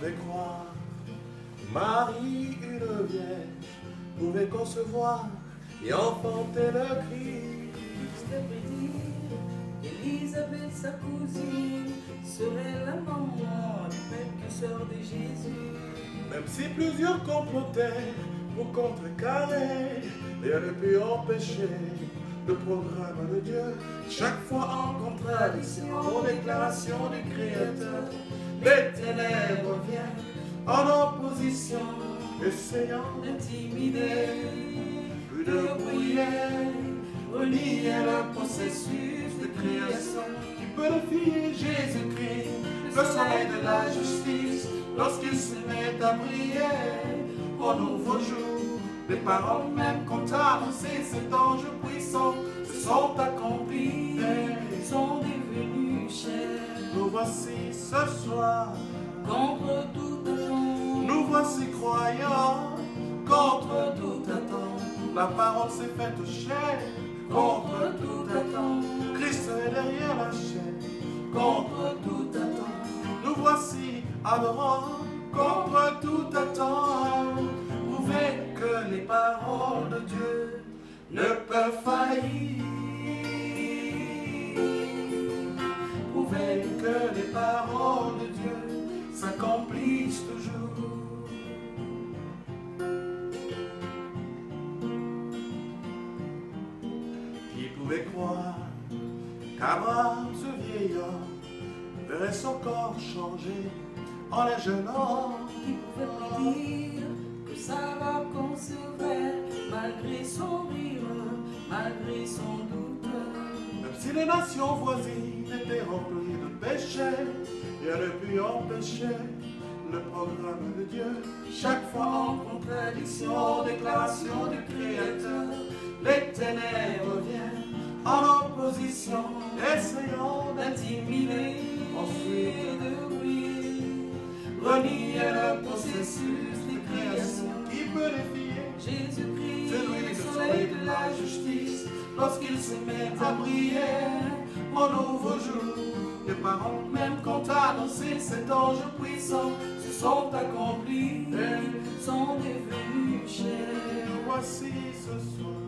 pouvait croire que Marie, une vierge, pouvait concevoir et enfanter le Christ. Prédire qu'Élisabeth, sa cousine, serait la maman du précurseur de Jésus. Même si plusieurs complotaient pour contrecarrer, rien ne put empêcher le programme de Dieu. Chaque fois en contradiction aux déclarations du Créateur, les ténèbres viennent en opposition, essayant Intimider, plus de bruyère, renier le processus de création. qui peut défier Jésus-Christ, le soleil de la justice, lorsqu'il se met à briller au nouveau jour. Les paroles même qu'on t'a annoncé, cet ange puissant, se sont accomplies, Sont devenus chers nous voici ce soir, contre toute attente. nous voici croyants, contre Toute attente, la parole s'est faite chair, contre toute attente, Christ est derrière la chair, contre toute attente. nous voici adorants, contre toute attente. Prouvez que les paroles de Dieu ne peuvent faillir. Prouvez que les paroles de Dieu s'accomplissent toujours. Qui pouvait croire qu'Abraham, ce vieil homme, verrait son corps changer en un jeune homme? Qui pouvait prédire que Sarah concevrait malgré son rire, malgré son doute. Même si les nations voisines étaient remplies de péchés, rien ne put empêcher le programme de Dieu. Chaque fois en contradiction, déclaration du Créateur, les ténèbres viennent en opposition, essayant D'intimider, ensuite de ruiner, renier le processus de création qui peut défier Jésus-Christ, c'est lui le le soleil de la justice, lorsqu'il se met à briller au nouveau jour. Les paroles même qu'on t'a annoncé, cet ange puissant, se sont accomplies. sont devenus chers Voici ce soir,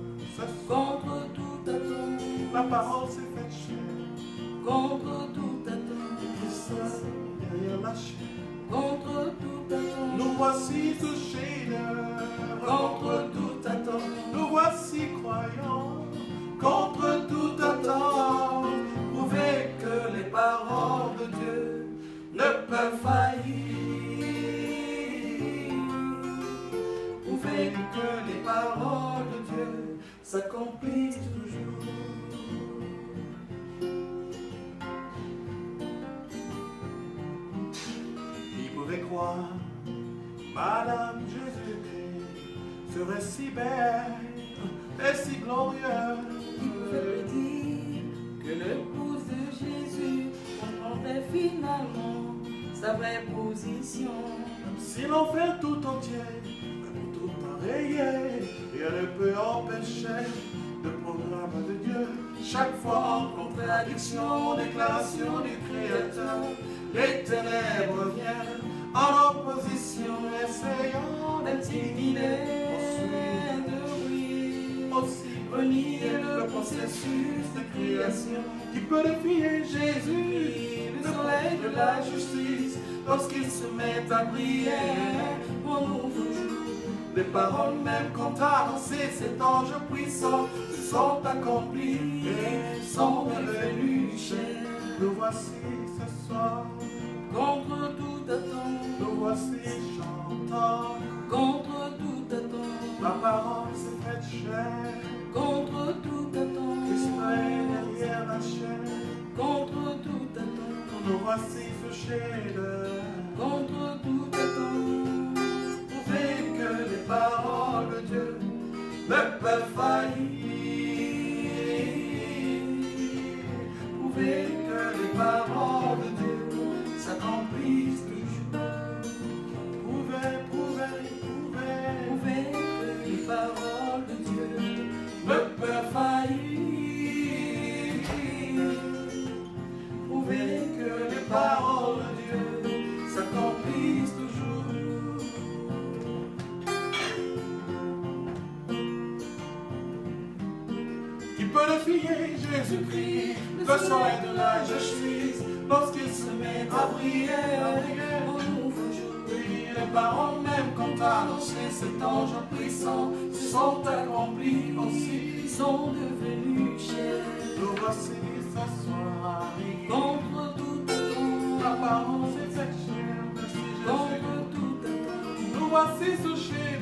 contre toute attente, la parole s'est faite chair. contre toute attente, Christ derrière la chair. contre toute attente, Nous voici touchés contre toute attente. Nous voici croyants contre toute attente. Prouvez que les paroles de Dieu ne peuvent faillir. Prouvez que les paroles de Dieu s'accomplissent toujours. Qui pouvait croire, Madame Jésus-Christ serait si belle et si glorieuse? Qui pouvait prédire que l'épouse de Jésus comprendrait finalement sa vraie position. Si l'enfer tout entier peut tout enrayer, rien ne peut empêcher le programme de Dieu. Chaque fois en contradiction, déclaration du Créateur, les ténèbres viennent en opposition, essayant D'intimider, ensuite de ruiner, aussi renier le processus de création. qui peut défier Jésus, le soleil de la justice, lorsqu'il se met à briller pour nous toujours. Les paroles même qu'on t'a annoncé, cet ange puissant, se sont accomplies et sont devenus chers. Nous voici ce soir, Contre toute attente, nous voici chantant. contre toute attente, La parole s'est faite chair, contre toute Christ attente, est derrière la chair. contre toute attente, Nous voici touchés de contre toute attente. prouvez que les paroles de Dieu ne peuvent faillir. Prouvez que les paroles de Dieu s'accomplissent toujours. Prouvez, prouvez, prouvez, Prouvez que les paroles de Dieu ne peuvent faillir. Prouvez que les paroles de Dieu glorifier Jésus-Christ, le soleil de l'âge je suis, lorsqu'il se met à briller, au nouveau jour. Oui, les parents même quand annoncé cet ange puissant se sont accomplis aussi, Ils sont devenus chers. nous voici ce soir, Contre toute attente, l'apparence est cette chair, merci Jésus. contre toute attente, Nous voici ce chien.